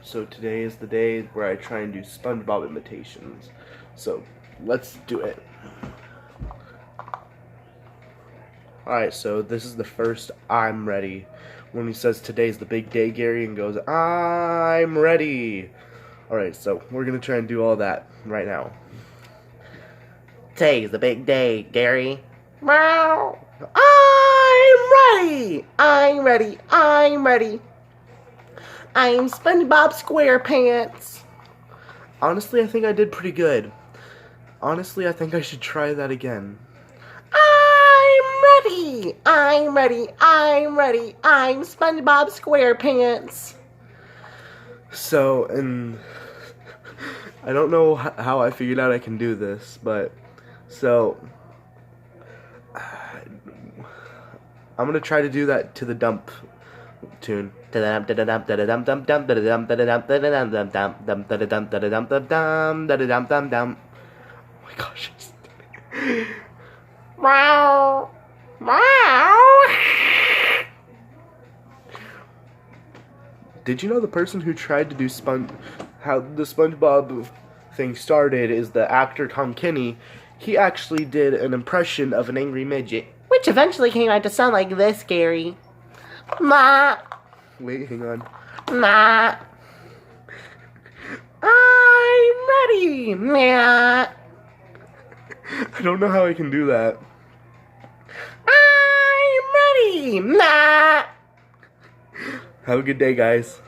So today is the day where I try and do Spongebob imitations. So let's do it. Alright, so this is the first "I'm ready." When he says today's the big day, Gary, and goes, "I'm ready." Alright, so we're gonna try and do all that right now. Today's the big day, Gary. Meow. I'm ready. I'm ready. I'm ready. I'm SpongeBob SquarePants. Honestly, I think I did pretty good. Honestly, I think I should try that again. I'm ready. I'm ready. I'm ready. I'm SpongeBob SquarePants. So, and I don't know how I figured out I can do this, but so I'm gonna try to do that to the dump tune. Oh my gosh. Meow. Meow. Did you know the person who tried to do how the SpongeBob thing started is the actor Tom Kenny? He actually did an impression of an angry midget. Which eventually came out to sound like this, Gary. Ma. Wait, hang on. Ma. I'm ready. Ma. I don't know how I can do that. I'm ready. Ma. Have a good day, guys.